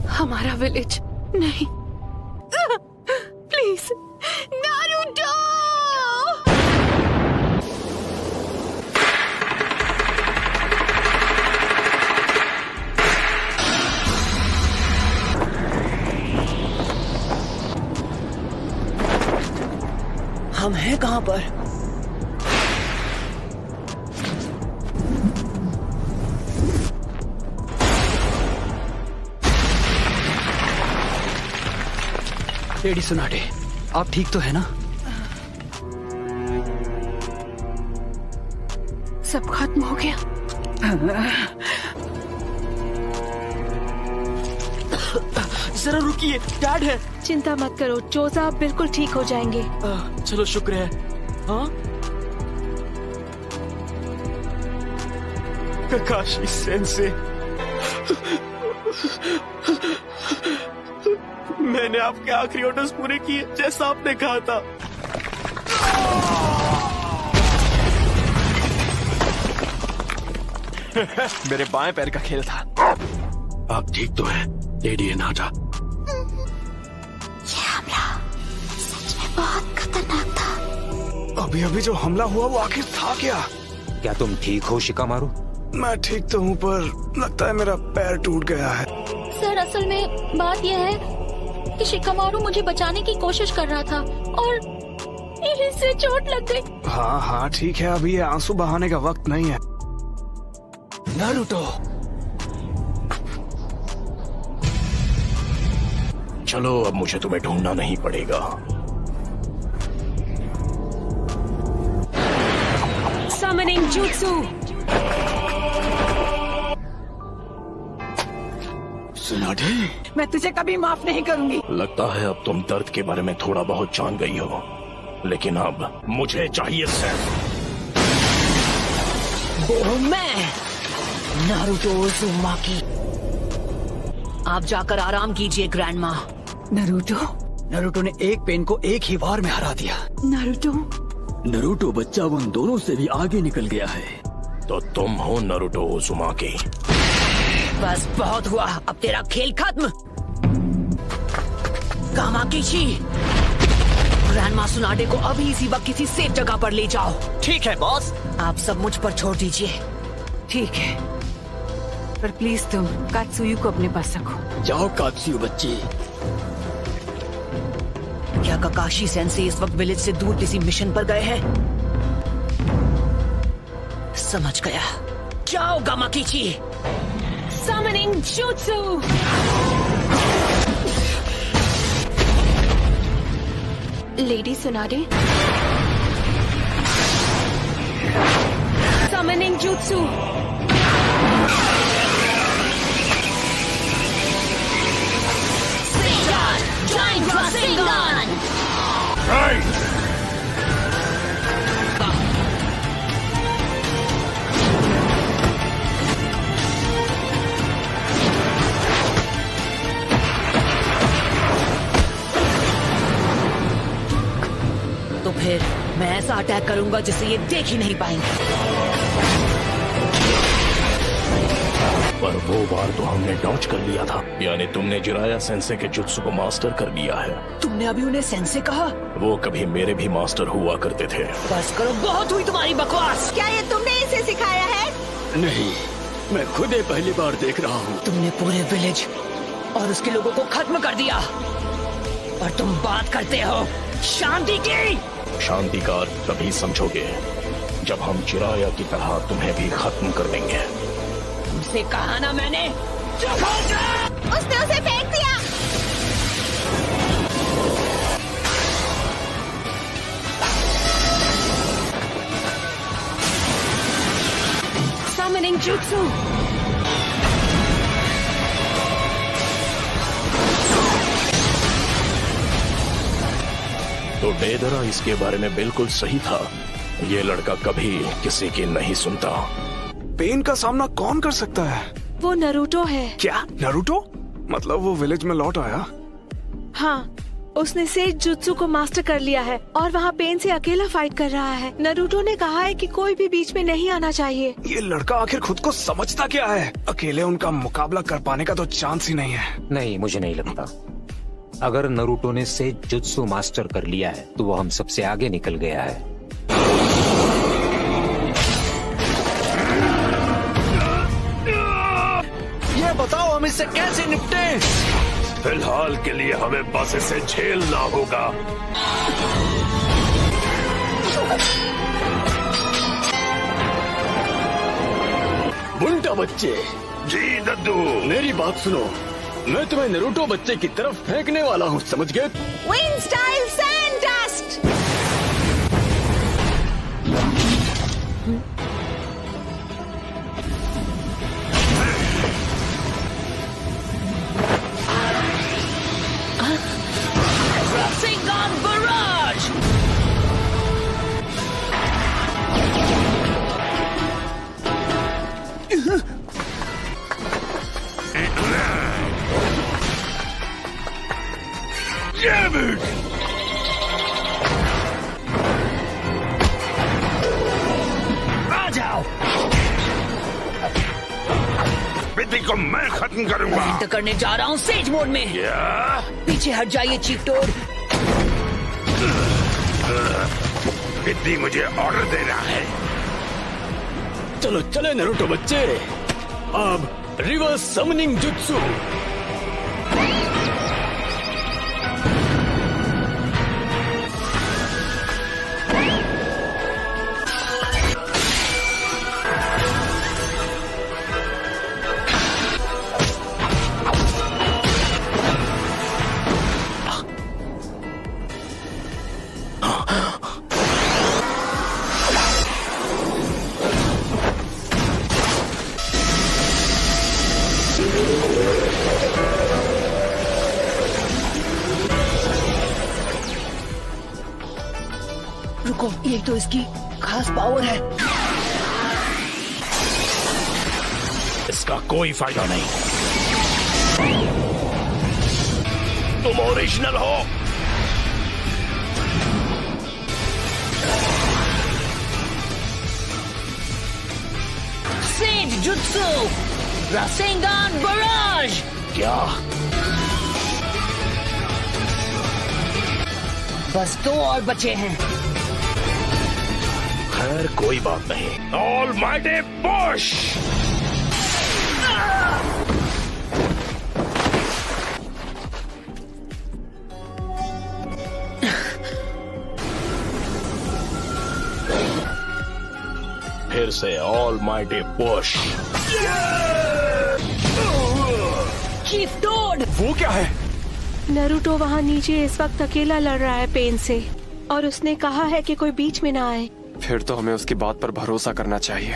हमारा विलेज नहीं। Please Naruto. हम हैं कहाँ पर? लेडी सुनाटे, आप ठीक तो है ना? सब खत्म हो गया। जरा रुकिए, डैड है। चिंता मत करो, चोजा आप बिल्कुल ठीक हो जाएंगे। चलो शुक्र है। हाँ, काकाशी सेंसे, मैंने आपके आखिरी ऑर्डर्स पूरे किए जैसा आपने कहा था। मेरे बाएं पैर का खेल था। आप ठीक तो है लेडी हिनाटा? ये हमला सच में बहुत खतरनाक था। अभी अभी जो हमला हुआ वो आखिर था क्या? क्या तुम ठीक हो शिकामारू? मैं ठीक तो हूँ पर लगता है मेरा पैर टूट गया है। सर, असल में बात यह है कि शिकामारू मुझे बचाने की कोशिश कर रहा था और इससे चोट लग गई। हाँ हाँ ठीक है, अभी ये आंसू बहाने का वक्त नहीं है। नारुतो, चलो अब मुझे तुम्हें ढूंढना नहीं पड़ेगा। Summoning Jutsu। सुनाटे, मैं तुझे कभी माफ नहीं करूंगी। लगता है अब तुम दर्द के बारे में थोड़ा बहुत जान गई हो, लेकिन अब मुझे चाहिए सिर्फ वो मैं, नारुतो उज़ुमाकी। आप जाकर आराम कीजिए ग्रैंड माँ। नरूटो ने एक पेन को एक ही वार में हरा दिया। नरूटो बच्चा उन दोनों से भी आगे निकल गया है। तो तुम हो नारुतो उज़ुमाकी। बस बहुत हुआ, अब तेरा खेल खत्म। कामाकिशी, ग्रैंडमा सुनाडे को अभी इसी वक्त किसी सेफ जगह पर ले जाओ। ठीक है बॉस। आप सब मुझ पर छोड़ दीजिए। ठीक है, पर प्लीज तुम कात्सुयु को अपने पास रखो। जाओ कात्सुयु बच्ची। क्या काकाशी सेंसे इस वक्त विलेज से दूर किसी मिशन पर गए हैं? समझ गया। जाओ गामाकिची। Summoning Jutsu। Lady सुनाडे। Summoning Jutsu। Giant Rasengan! तो फिर मैं ऐसा अटैक करूंगा जिसे ये देख ही नहीं पाएंगे। पर वो बार तो हमने डॉज कर लिया था, यानी तुमने जिराया सेंसे के जुत्सु को मास्टर कर लिया है। तुमने अभी उन्हें सेंसे कहा? वो कभी मेरे भी मास्टर हुआ करते थे। बस करो, बहुत हुई तुम्हारी बकवास। क्या ये तुमने इसे सिखाया है? नहीं, मैं खुद ही पहली बार देख रहा हूँ। तुमने पूरे विलेज और उसके लोगों को खत्म कर दिया और तुम बात करते हो शांति की। शांति का अर्थ तभी समझोगे जब हम चिराया की तरह तुम्हें भी खत्म कर देंगे। तुमसे कहा ना मैंने। चुप हो जा। उसने उसे फेंक दिया। Summoning Jutsu। तो डेदरा इसके बारे में बिल्कुल सही था। ये लड़का कभी किसी की नहीं सुनता। पेन का सामना कौन कर सकता है? वो नारुतो है। क्या नारुतो? मतलब वो विलेज में लौट आया? हाँ, उसने सेज जुत्सु को मास्टर कर लिया है और वहाँ पेन से अकेला फाइट कर रहा है। नरूटो ने कहा है कि कोई भी बीच में नहीं आना चाहिए। ये लड़का आखिर खुद को समझता क्या है? अकेले उनका मुकाबला कर पाने का तो चांस ही नहीं है। नहीं, मुझे नहीं लगता। अगर नरूटो ने सेज जुत्सु मास्टर कर लिया है तो वो हम सबसे आगे निकल गया है। ये बताओ हम इससे कैसे निपटें? फिलहाल के लिए हमें बस इसे झेलना होगा। बुंटा बच्चे, जी दद्दू। मेरी बात सुनो, मैं तुम्हें नरूटो बच्चे की तरफ फेंकने वाला हूँ, समझ गए? Wind style sand dust. Rasengan Barrage! आ जाओ! विधि को मैं खत्म करूंगा। एंटर करने जा रहा हूँ सेज मोड में। क्या? पीछे हट जाइए चीफ टोड। विधि मुझे ऑर्डर दे रहा है। चलो चले नरूटो बच्चे, अब रिवर्स समनिंग जुत्सु। रुको, ये तो इसकी खास पावर है। इसका कोई फायदा नहीं। तुम ओरिजिनल हो। Sage jutsu rasengan barrage. क्या? बस 2 और बचे हैं। खैर कोई बात नहीं। All mighty push! फिर से all mighty push. Chief toad! वो क्या है? नरूटो वहाँ नीचे इस वक्त अकेला लड़ रहा है पेन से और उसने कहा है कि कोई बीच में ना आए। फिर तो हमें उसकी बात पर भरोसा करना चाहिए।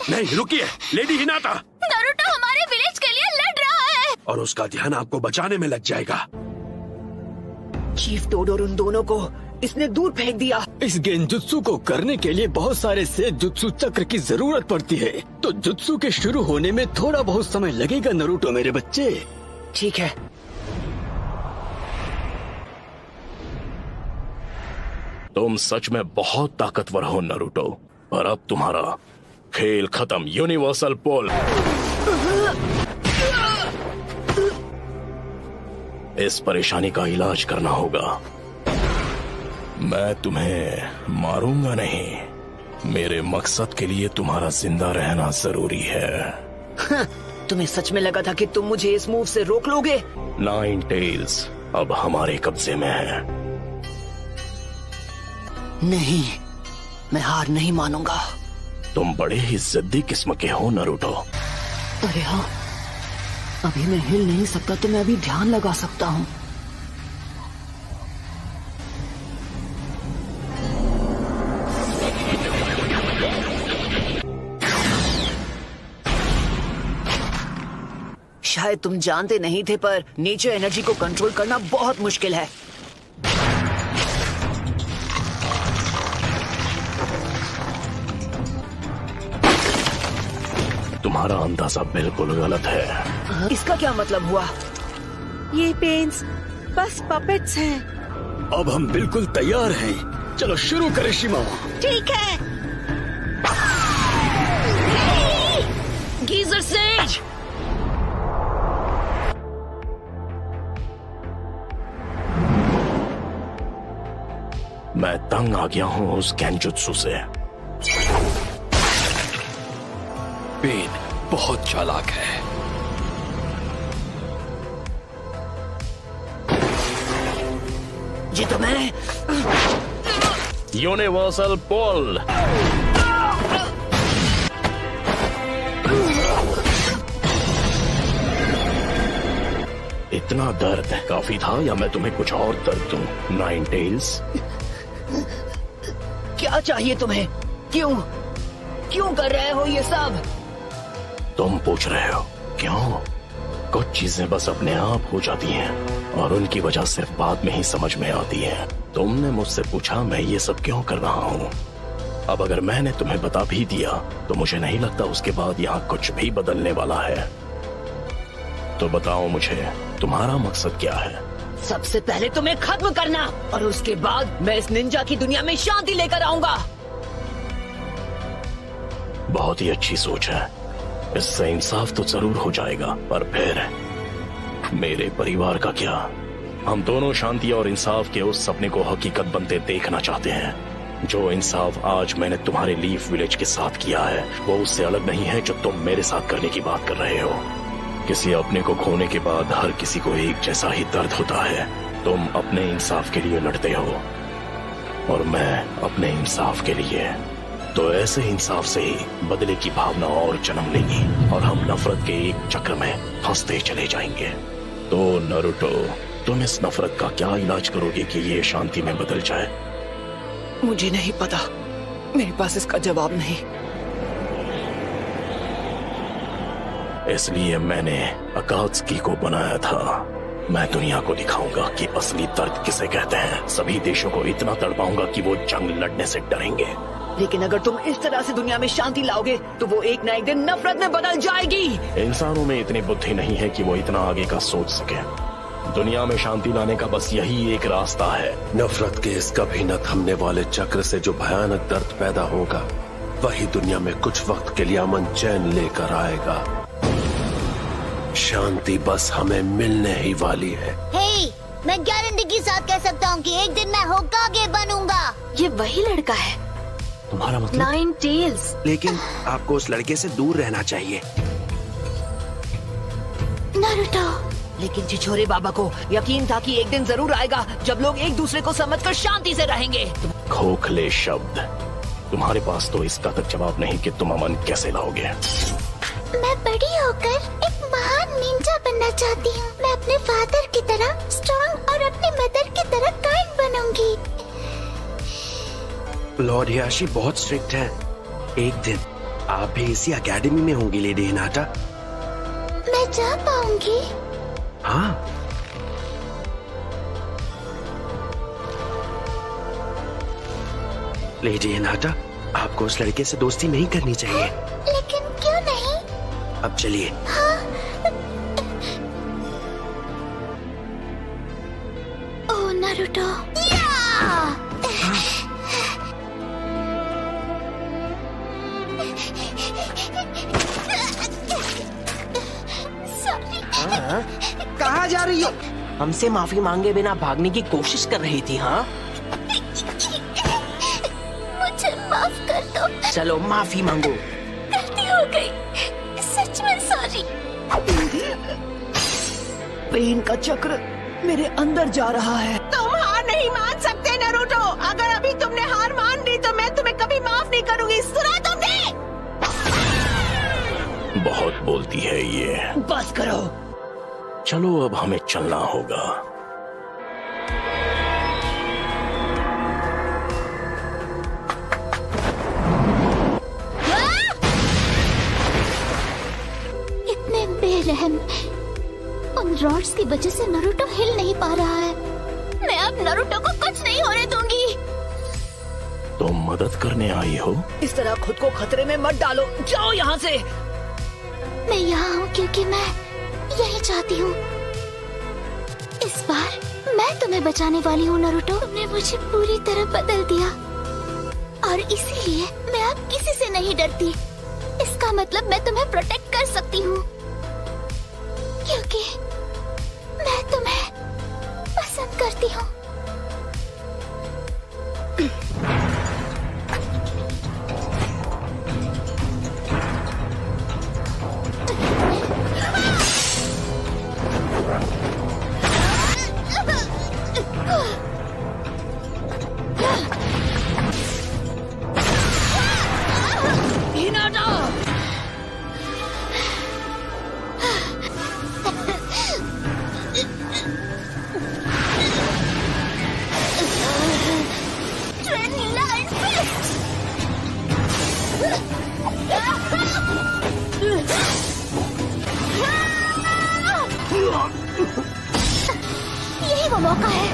नहीं, रुकिए, लेडी हिनाता। नारुतो हमारे विलेज के लिए लड़ रहा है और उसका ध्यान आपको बचाने में लग जाएगा। चीफ टोड और उन दोनों को इसने दूर फेंक दिया। इस गेंजुत्सु को करने के लिए बहुत सारे सेज जुत्सु चक्र की जरूरत पड़ती है, तो जुत्सु के शुरू होने में थोड़ा बहुत समय लगेगा नरूटो मेरे बच्चे। ठीक है। तुम सच में बहुत ताकतवर हो नरूटो, पर अब तुम्हारा खेल खत्म। यूनिवर्सल पुल। इस परेशानी का इलाज करना होगा। मैं तुम्हें मारूंगा नहीं। मेरे मकसद के लिए तुम्हारा जिंदा रहना जरूरी है। तुम्हें सच में लगा था कि तुम मुझे इस मूव से रोक लोगे? 9 टेल्स अब हमारे कब्जे में है। नहीं, मैं हार नहीं मानूंगा। तुम बड़े ही जिद्दी किस्म के हो नरूटो। अरे हाँ, अभी मैं हिल नहीं सकता तो मैं अभी ध्यान लगा सकता हूँ। शायद तुम जानते नहीं थे, पर नेचर एनर्जी को कंट्रोल करना बहुत मुश्किल है। तुम्हारा अंदाजा बिल्कुल गलत है। इसका क्या मतलब हुआ? ये पेन्स बस पपेट्स हैं। अब हम बिल्कुल तैयार हैं। चलो शुरू करें शिमाओ। ठीक है। Geyser says. मैं तंग आ गया हूँ उस गेंजुत्सु से। पेन बहुत चालाक है। ये तो मैं। यूनिवर्सल पोल। इतना दर्द काफी था या मैं तुम्हें कुछ और दर्द दूं? नाइन टेल्स, क्या चाहिए तुम्हें? क्यों क्यों कर रहे हो ये सब? तुम पूछ रहे हो क्यों? कुछ चीजें बस अपने आप हो जाती हैं और उनकी वजह सिर्फ बाद में ही समझ में आती है। तुमने मुझसे पूछा मैं ये सब क्यों कर रहा हूँ। अब अगर मैंने तुम्हें बता भी दिया तो मुझे नहीं लगता उसके बाद यहाँ कुछ भी बदलने वाला है। तो बताओ मुझे तुम्हारा मकसद क्या है? सबसे पहले तुम्हें खत्म करना और उसके बाद मैं इस निंजा की दुनिया में शांति लेकर आऊंगा। बहुत ही अच्छी सोच है। इससे इंसाफ तो जरूर हो जाएगा, पर फिर मेरे परिवार का क्या? हम दोनों शांति और इंसाफ के उस सपने को हकीकत बनते देखना चाहते हैं। जो इंसाफ आज मैंने तुम्हारे लीफ विलेज के साथ किया है वो उससे अलग नहीं है जो तुम मेरे साथ करने की बात कर रहे हो। किसी अपने को खोने के बाद हर किसी को एक जैसा ही दर्द होता है। तुम अपने इंसाफ के लिए लड़ते हो और मैं अपने इंसाफ के लिए। तो ऐसे इंसाफ से ही बदले की भावना और जन्म लेगी और हम नफरत के एक चक्र में फंसते चले जाएंगे। तो नारुतो, तुम इस नफरत का क्या इलाज करोगे कि ये शांति में बदल जाए? मुझे नहीं पता, मेरे पास इसका जवाब नहीं। इसलिए मैंने अकात्सुकी को बनाया था। मैं दुनिया को दिखाऊंगा कि असली दर्द किसे कहते हैं। सभी देशों को इतना तड़पाऊंगा कि वो जंग लड़ने से डरेंगे। लेकिन अगर तुम इस तरह से दुनिया में शांति लाओगे तो वो एक न एक दिन नफरत में बदल जाएगी। इंसानों में इतनी बुद्धि नहीं है कि वो इतना आगे का सोच सके। दुनिया में शांति लाने का बस यही एक रास्ता है। नफरत के इस कभी न थमने वाले चक्र से जो भयानक दर्द पैदा होगा वही दुनिया में कुछ वक्त के लिए अमन चैन लेकर आएगा। शांति बस हमें मिलने ही वाली है। हे, मैं गारंटी के साथ कह सकता हूँ कि एक दिन मैं होकागे बनूंगा। ये वही लड़का है। तुम्हारा मतलब? Nine tails. लेकिन आपको उस लड़के से दूर रहना चाहिए। नारुतो। लेकिन छिछोरे बाबा को यकीन था कि एक दिन जरूर आएगा जब लोग एक दूसरे को समझकर शांति से रहेंगे। खोखले शब्द। तुम्हारे पास तो इसका तक जवाब नहीं कि तुम अमन कैसे लाओगे। मैं बड़ी होकर एक महान निंजा बनना चाहती हूँ। मैं अपने फादर की तरह स्ट्रॉन्ग और अपनी मदर की तरह काइंड बनूंगी। लॉर्ड हियाशी बहुत स्ट्रिक्ट है। एक दिन आप भी इसी एकेडमी में होंगी लेडी हिनाटा। मैं जा पाऊंगी? हाँ। लेडी हिनाटा, आपको उस लड़के से दोस्ती नहीं करनी चाहिए। लेकिन क्यों नहीं? अब चलिए। हाँ। ओह नारुतो। कहाँ जा रही हो? हमसे माफी मांगे बिना भागने की कोशिश कर रही थी। हाँ, मुझे माफ कर दो। चलो माफी मांगो। गलती हो गई, सच में सॉरी। पेन का चक्र मेरे अंदर जा रहा है। तुम हार नहीं मान सकते नारुतो। अगर अभी तुमने हार मान ली तो मैं तुम्हें कभी माफ नहीं करूंगी। सुना तुमने? बहुत बोलती है ये। बस करो। चलो अब हमें चलना होगा। इतने बेरहम। उन रॉड्स की वजह से नारुतो हिल नहीं पा रहा है। मैं अब नारुतो को कुछ नहीं होने दूंगी। तुम मदद करने आई हो? इस तरह खुद को खतरे में मत डालो। जाओ यहाँ से। मैं यहाँ हूँ क्योंकि मैं यही चाहती हूँ। इस बार मैं तुम्हें बचाने वाली हूँ नारुतो। तुमने मुझे पूरी तरह बदल दिया और इसीलिए मैं अब किसी से नहीं डरती। इसका मतलब मैं तुम्हें प्रोटेक्ट कर सकती हूँ क्योंकि मैं तुम्हें पसंद करती हूँ। यही वो मौका है।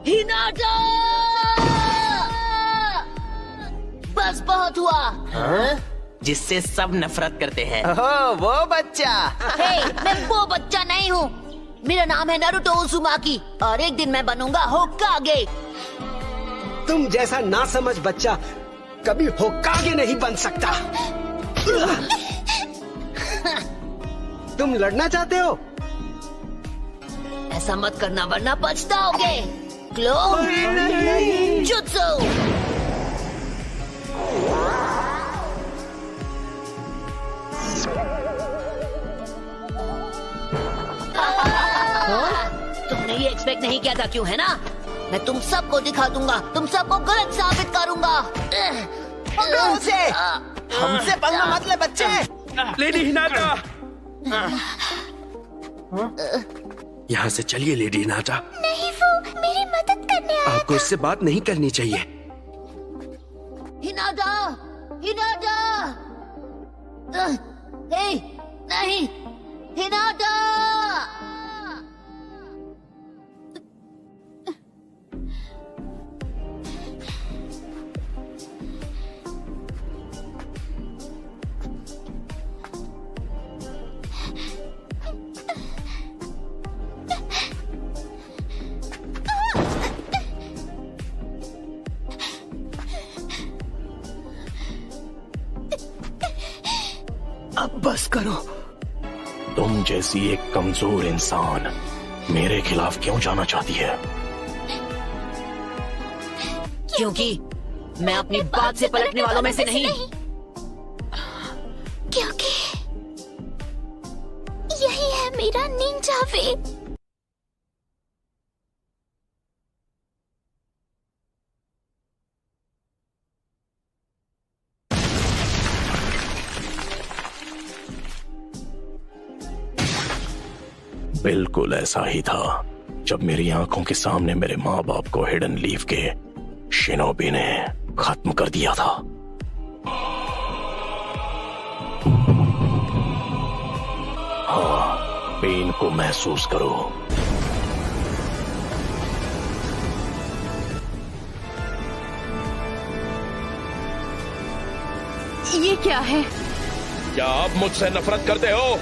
हिनाटा! बस बहुत हुआ। हाँ? जिससे सब नफरत करते हैं। वो बच्चा। मैं वो बच्चा नहीं हूँ। मेरा नाम है नारुतो उज़ुमाकी और एक दिन मैं बनूंगा होकागे। तुम जैसा नासमझ बच्चा कभी होकागे नहीं बन सकता। तुम लड़ना चाहते हो? ऐसा मत करना वरना पछताओगे। Clone jutsu. तुमने ये एक्सपेक्ट नहीं किया था क्यों, है ना? मैं तुम सबको दिखा दूंगा, तुम सबको गलत साबित करूंगा। पकड़ो उसे। हमसे पंगा मत ले बच्चे। Lady Hinata. यहाँ से चलिए लेडी हिनाटा। नहीं, वो मेरी मदद करने आया आपको इससे बात नहीं करनी चाहिए। Hinata, Hinata. हे, नहीं, हिनाटा। अब बस करो। तुम जैसी एक कमजोर इंसान मेरे खिलाफ क्यों जाना चाहती है? क्योंकि मैं अपनी बात से पलटने वालों में से नहीं। क्योंकि यही है मेरा निंजा वे। बिल्कुल ऐसा ही था जब मेरी आंखों के सामने मेरे माँ बाप को हिडन लीफ के शिनोबी ने खत्म कर दिया था। हाँ, पेन को महसूस करो। ये क्या है? क्या आप मुझसे नफरत करते हो?